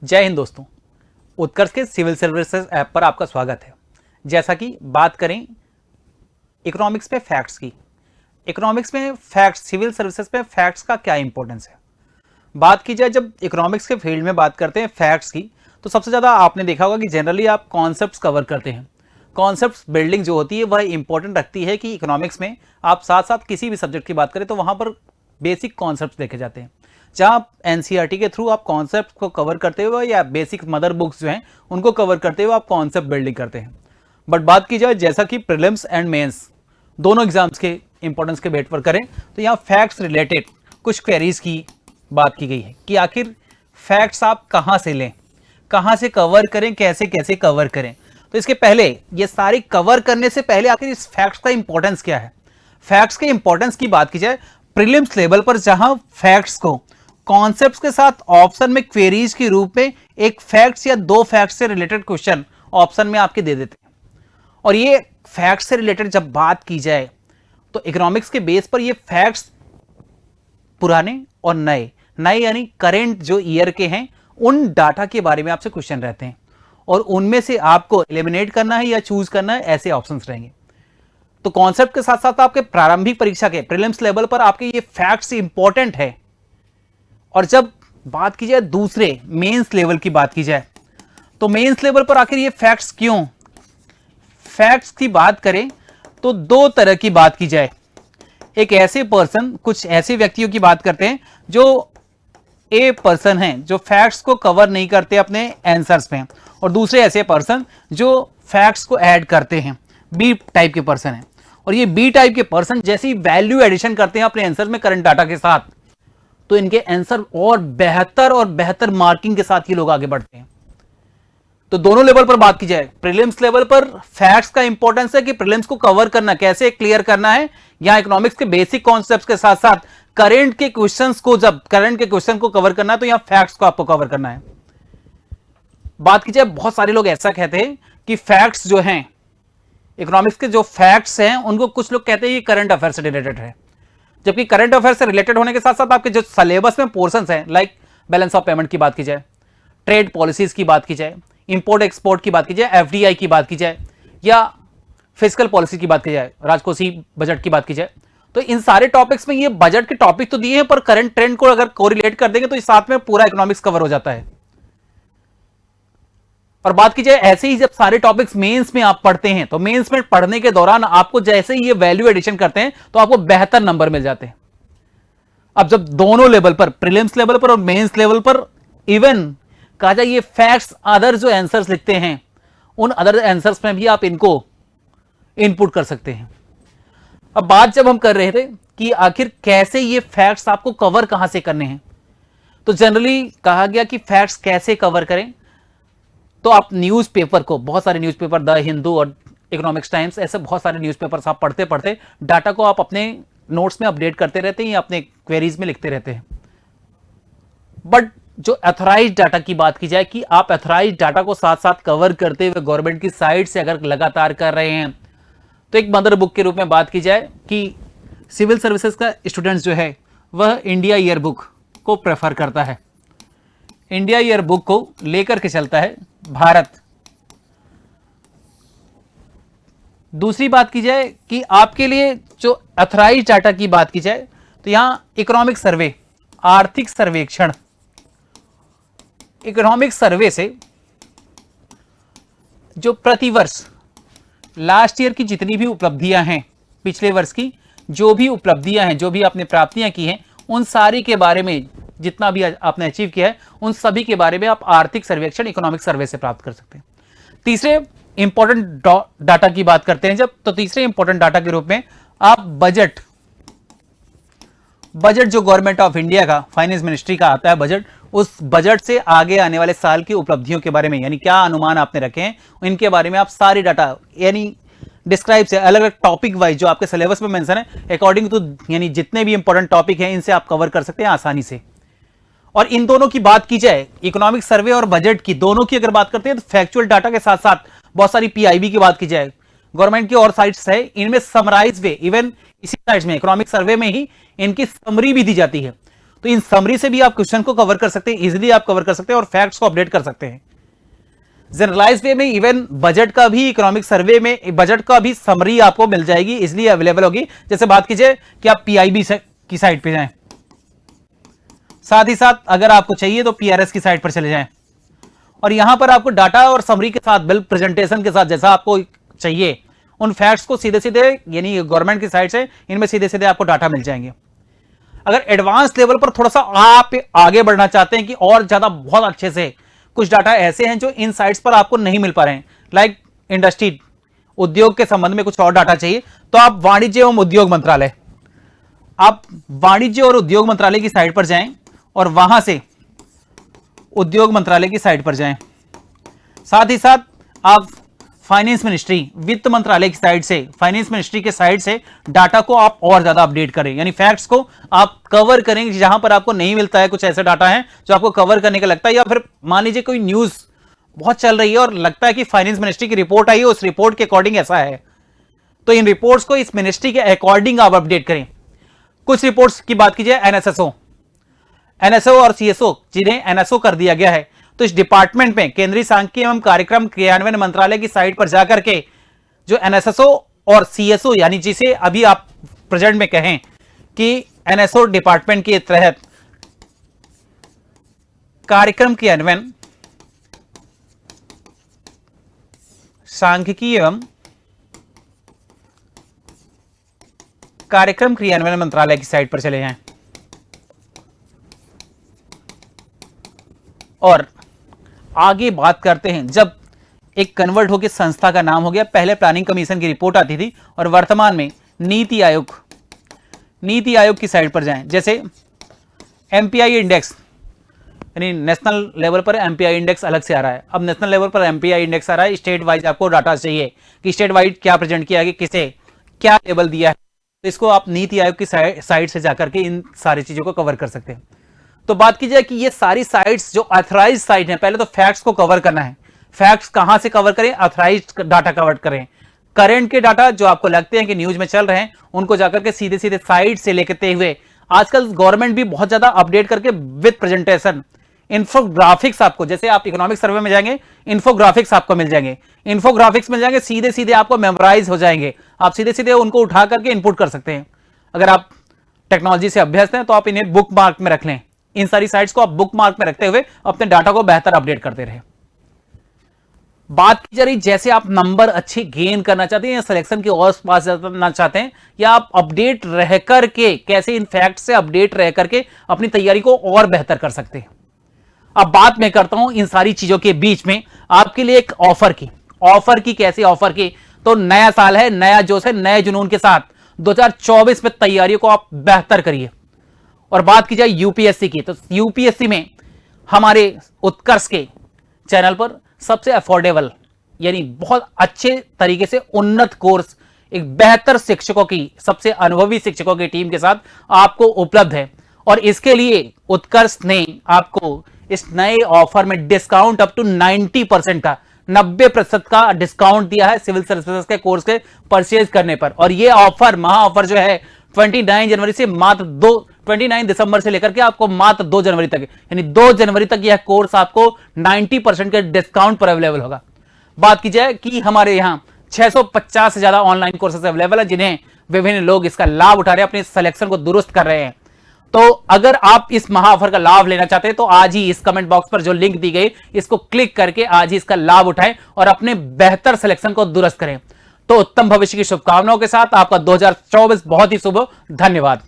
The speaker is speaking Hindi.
जय हिंद दोस्तों। उत्कर्ष के सिविल सर्विसेज ऐप पर आपका स्वागत है। जैसा कि बात करें इकोनॉमिक्स पे फैक्ट्स की, इकोनॉमिक्स में फैक्ट्स, सिविल सर्विसेज पे फैक्ट्स का क्या इंपॉर्टेंस है। बात की जाए जब इकोनॉमिक्स के फील्ड में बात करते हैं फैक्ट्स की, तो सबसे ज़्यादा आपने देखा होगा कि जनरली आप कॉन्सेप्ट्स कवर करते हैं। कॉन्सेप्ट्स बिल्डिंग जो होती है वह इंपॉर्टेंट रखती है कि इकोनॉमिक्स में आप साथ साथ किसी भी सब्जेक्ट की बात करें तो वहाँ पर बेसिक कॉन्सेप्ट्स देखे जाते हैं। जहाँ एनसीईआरटी के थ्रू आप कॉन्सेप्ट को कवर करते हुए या बेसिक मदर बुक्स जो हैं उनको कवर करते हुए आप कॉन्सेप्ट बिल्डिंग करते हैं। बट बात की जाए जैसा कि प्रीलिम्स एंड मेंस दोनों एग्जाम्स के इंपॉर्टेंस के बेट पर करें तो यहाँ फैक्ट्स रिलेटेड कुछ क्वेरीज की बात की गई है कि आखिर फैक्ट्स आप कहाँ से लें, कहाँ से कवर करें, कैसे कैसे कवर करें। तो इसके पहले ये सारी कवर करने से पहले आखिर इस फैक्ट्स का इंपॉर्टेंस क्या है। फैक्ट्स के इंपॉर्टेंस की बात की जाए प्रीलिम्स लेवल पर, जहां फैक्ट्स को कॉन्सेप्ट्स के साथ ऑप्शन में क्वेरीज के रूप में एक फैक्ट्स या दो फैक्ट्स से रिलेटेड क्वेश्चन ऑप्शन में आपके दे देते हैं। और ये फैक्ट्स से रिलेटेड जब बात की जाए तो इकोनॉमिक्स के बेस पर ये फैक्ट्स पुराने और नए नए यानी करेंट जो ईयर के हैं उन डाटा के बारे में आपसे क्वेश्चन रहते हैं और उनमें से आपको एलिमिनेट करना है या चूज करना है, ऐसे ऑप्शंस रहेंगे। तो कॉन्सेप्ट के साथ साथ आपके प्रारंभिक परीक्षा के प्रीलिम्स लेवल पर आपके ये फैक्ट्स इंपॉर्टेंट है। और जब बात की जाए दूसरे मेंस लेवल की बात की जाए तो मेंस लेवल पर आखिर ये फैक्ट्स क्यों। फैक्ट्स की बात करें तो दो तरह की बात की जाए। एक ऐसे पर्सन, कुछ ऐसे व्यक्तियों की बात करते हैं जो ए पर्सन हैं जो फैक्ट्स को कवर नहीं करते अपने आंसर्स में, और दूसरे ऐसे पर्सन जो फैक्ट्स को ऐड करते हैं, बी टाइप के पर्सन हैं। और ये बी टाइप के पर्सन जैसे ही वैल्यू एडिशन करते हैं अपने आंसर में करंट डाटा के साथ, तो इनके आंसर और बेहतर मार्किंग के साथ ये लोग आगे बढ़ते हैं। तो दोनों लेवल पर बात की जाए, प्रीलिम्स लेवल पर फैक्ट्स का इंपॉर्टेंस है कि प्रीलिम्स को कवर करना, कैसे क्लियर करना है। यहां इकोनॉमिक्स के बेसिक कॉन्सेप्ट्स के साथ साथ करंट के क्वेश्चंस को, जब करंट के क्वेश्चन को कवर करना है तो यहां फैक्ट्स को आपको कवर करना है। बात की जाए, बहुत सारे लोग ऐसा कहते हैं कि फैक्ट्स जो हैं, इकोनॉमिक्स के जो फैक्ट्स हैं उनको कुछ लोग कहते हैं ये करंट अफेयर से रिलेटेड है, जबकि करंट अफेयर से रिलेटेड होने के साथ साथ आपके जो सिलेबस में पोर्शंस हैं, लाइक बैलेंस ऑफ पेमेंट की बात की जाए, ट्रेड पॉलिसीज की बात की जाए, इंपोर्ट एक्सपोर्ट की बात की जाए, एफडीआई की बात की जाए, या फिजिकल पॉलिसी की बात की जाए, राजकोषीय बजट की बात की जाए, तो इन सारे टॉपिक्स में ये बजट के टॉपिक तो दिए हैं पर करंट ट्रेंड को अगर कोरिलेट कर देंगे तो इस साथ में पूरा इकोनॉमिक्स कवर हो जाता है। और बात की जाए ऐसे ही जब सारे टॉपिक्स मेंस में आप पढ़ते हैं तो मेंस में पढ़ने के दौरान आपको जैसे ही ये वैल्यू एडिशन करते हैं तो आपको बेहतर नंबर मिल जाते हैं। अब जब दोनों लेवल पर, प्रीलिम्स लेवल पर और मेंस लेवल पर, इवन कहा जाए ये फैक्ट्स अदर जो आंसर्स लिखते हैं उन अदर आंसर्स में भी आप इनको इनपुट कर सकते हैं। अब बात जब हम कर रहे थे कि आखिर कैसे ये फैक्ट्स आपको कवर कहां से करने हैं, तो जनरली कहा गया कि फैक्ट्स कैसे कवर करें, तो आप न्यूज़पेपर को, बहुत सारे न्यूज़पेपर, द हिंदू और इकोनॉमिक्स टाइम्स, ऐसे बहुत सारे न्यूज़पेपर्स आप पढ़ते पढ़ते डाटा को आप अपने नोट्स में अपडेट करते रहते हैं या अपने क्वेरीज में लिखते रहते हैं। बट जो अथॉराइज्ड डाटा की बात की जाए कि आप अथॉराइज्ड डाटा को साथ साथ कवर करते हुए गवर्नमेंट की साइट से अगर लगातार कर रहे हैं, तो एक मदर बुक के रूप में बात की जाए कि सिविल सर्विसेज का स्टूडेंट्स जो है वह इंडिया ईयर बुक को प्रेफर करता है, इंडिया ईयर बुक को लेकर के चलता है भारत। दूसरी बात की जाए कि आपके लिए जो अथॉराइज्ड डाटा की बात की जाए तो यहां इकोनॉमिक सर्वे, आर्थिक सर्वेक्षण, इकोनॉमिक सर्वे से जो प्रतिवर्ष लास्ट ईयर की जितनी भी उपलब्धियां हैं, पिछले वर्ष की जो भी उपलब्धियां हैं, जो भी आपने प्राप्तियां की हैं, उन सारी के बारे में, जितना भी आपने अचीव किया है उन सभी के बारे में आप आर्थिक सर्वेक्षण इकोनॉमिक सर्वे से प्राप्त कर सकते हैं। तीसरे इंपॉर्टेंट डाटा की बात करते हैं जब, तो तीसरे इंपॉर्टेंट डाटा के रूप में आप बजट जो गवर्नमेंट ऑफ इंडिया का, फाइनेंस मिनिस्ट्री का आता है बजट, उस बजट से आगे आने वाले साल की उपलब्धियों के बारे में, यानी क्या अनुमान आपने रखे हैं इनके बारे में आप सारी डाटा, यानी डिस्क्राइब से अलग अलग टॉपिक वाइज जो आपके सिलेबस में मेंशन है, अकॉर्डिंग टू, यानी जितने भी इंपॉर्टेंट टॉपिक हैं इनसे आप कवर कर सकते हैं आसानी से। और इन दोनों की बात की जाए, इकोनॉमिक सर्वे और बजट की, दोनों की अगर बात करते हैं तो फैक्चुअल डाटा के साथ साथ बहुत सारी पीआईबी की बात की जाए, गवर्नमेंट की और साइट्स है, इनमें समराइज वे, इवन इसी साइट्स में इकोनॉमिक सर्वे में ही इनकी समरी भी दी जाती है। तो इन समरी से भी आप क्वेश्चन को कवर कर सकते हैं, इजीली आप कवर कर सकते हैं और फैक्ट्स को अपडेट कर सकते हैं। जनरलाइज्ड वे में इवन बजट का भी, इकोनॉमिक सर्वे में बजट का भी समरी आपको मिल जाएगी, इसलिए अवेलेबल होगी। जैसे बात कीजिए कि आप पीआईबी की साइट पे जाएं, साथ ही साथ अगर आपको चाहिए तो पीआरएस की साइट पर चले जाएं और यहां पर आपको डाटा और समरी के साथ, बिल प्रेजेंटेशन के साथ जैसा आपको चाहिए उन फैक्ट्स को सीधे सीधे, यानी गवर्नमेंट की साइट से इनमें सीधे सीधे आपको डाटा मिल जाएंगे। अगर एडवांस लेवल पर थोड़ा सा आप आगे बढ़ना चाहते हैं कि और ज्यादा बहुत अच्छे से, कुछ डाटा ऐसे हैं जो इन साइट्स पर आपको नहीं मिल पा रहे हैं, लाइक इंडस्ट्री, उद्योग के संबंध में कुछ और डाटा चाहिए, तो आप वाणिज्य एवं उद्योग मंत्रालय, आप वाणिज्य और उद्योग मंत्रालय की साइट पर जाएं और वहां से उद्योग मंत्रालय की साइट पर जाएं। साथ ही साथ आप फाइनेंस मिनिस्ट्री, वित्त मंत्रालय की साइड से, फाइनेंस मिनिस्ट्री के साइड से डाटा को आप और ज्यादा अपडेट करें, यानी फैक्ट्स को आप कवर करें जहां पर आपको नहीं मिलता है। कुछ ऐसा डाटा है जो आपको कवर करने का लगता है, या फिर मान लीजिए कोई न्यूज बहुत चल रही है और लगता है कि फाइनेंस मिनिस्ट्री की रिपोर्ट आई है, उस रिपोर्ट के अकॉर्डिंग ऐसा है, तो इन रिपोर्ट्स को इस मिनिस्ट्री के अकॉर्डिंग आप अपडेट करें। कुछ रिपोर्ट्स की बात कीजिए, एनएसओ और सीएसओ, जिन्हें एनएसओ कर दिया गया है, तो इस डिपार्टमेंट में केंद्रीय सांख्यिकी एवं कार्यक्रम क्रियान्वयन मंत्रालय की साइट पर जाकर के जो एनएसओ और सीएसओ, यानी जिसे अभी आप प्रेजेंट में कहें कि एनएसओ डिपार्टमेंट के तहत कार्यक्रम क्रियान्वयन सांख्यिकी एवं कार्यक्रम क्रियान्वयन मंत्रालय की साइट पर चले जाएं और आगे बात करते हैं। जब एक कन्वर्ट होकर संस्था का नाम हो गया, पहले प्लानिंग कमीशन की रिपोर्ट आती थी और वर्तमान में नीति आयोग की साइट पर जाएं। जैसे एमपीआई इंडेक्स, यानी नेशनल लेवल पर एमपीआई इंडेक्स अलग से आ रहा है, अब नेशनल लेवल पर एमपीआई इंडेक्स आ रहा है। स्टेट वाइज आपको डाटा चाहिए कि स्टेट वाइज क्या प्रेजेंट किया गया, किसे क्या लेवल दिया है, तो इसको आप नीति आयोग की साइट से जाकर के इन सारी चीजों को कवर कर सकते हैं। तो बात की जाए कि ये सारी साइट्स जो ऑथराइज्ड साइट हैं, पहले तो फैक्ट्स को कवर करना है। फैक्ट्स कहां से कवर करें? ऑथराइज्ड डाटा कवर करें। करंट के डाटा जो आपको लगते हैं कि न्यूज में चल रहे हैं, उनको जाकर के सीधे सीधे साइट से लेते हुए, आजकल गवर्नमेंट भी बहुत ज्यादा अपडेट करके विद प्रेजेंटेशन, इन्फोग्राफिक्स, आपको जैसे आप इकोनॉमिक सर्वे में जाएंगे, इन्फोग्राफिक्स आपको मिल जाएंगे, इन्फोग्राफिक्स मिल जाएंगे, सीधे सीधे आपको मेमोराइज हो जाएंगे, आप सीधे सीधे उनको उठा करके इनपुट कर सकते हैं। अगर आप टेक्नोलॉजी से अभ्यस्त हैं तो आप इन्हें बुक मार्क में रख लें। इन सारी साइट्स को आप बुक मार्क में रखते हुए अपने डाटा को बेहतर अपडेट करते रहे। बात की जा रही, जैसे आप नंबर अच्छे गेन करना चाहते हैं या सिलेक्शन के और पास जाना चाहते हैं, या आप अपडेट रह करके कैसे इन फैक्ट से अपडेट रह करके अपनी तैयारी को और बेहतर कर सकते हैं। अब बात मैं करता हूं इन सारी चीजों के बीच में आपके लिए एक ऑफर की कैसे ऑफर की, तो नया साल है, नया जोश है, नए जुनून के साथ 2024 में तैयारियों को आप बेहतर करिए। और बात की जाए यूपीएससी की, तो यूपीएससी में हमारे उत्कर्ष के चैनल पर सबसे अफोर्डेबल, यानी बहुत अच्छे तरीके से उन्नत कोर्स, एक बेहतर शिक्षकों की, सबसे अनुभवी शिक्षकों की टीम के साथ आपको उपलब्ध है। और इसके लिए उत्कर्ष ने आपको इस नए ऑफर में डिस्काउंट अप टू 90% का, 90% का डिस्काउंट दिया है सिविल सर्विसेज के कोर्स के परचेज करने पर। और ये ऑफर, महा ऑफर जो है 29 जनवरी से मात्र 29 दिसंबर से लेकर के आपको मात्र 2 जनवरी तक, यानी 2 जनवरी तक यह कोर्स आपको 90% के डिस्काउंट पर अवेलेबल होगा। बात की जाए कि हमारे यहां 650 से ज्यादा ऑनलाइन कोर्सेज अवेलेबल है, जिन्हें विभिन्न लोग इसका लाभ उठा रहे हैं, अपने सिलेक्शन को दुरुस्त कर रहे हैं। तो अगर आप इस महा ऑफर का लाभ लेना चाहते हैं तो आज ही इस कमेंट बॉक्स पर जो लिंक दी गई, इसको क्लिक करके आज ही इसका लाभ उठाएं और अपने बेहतर सिलेक्शन को दुरुस्त करें। तो उत्तम भविष्य की शुभकामनाओं के साथ आपका 2024 बहुत ही शुभ हो। धन्यवाद।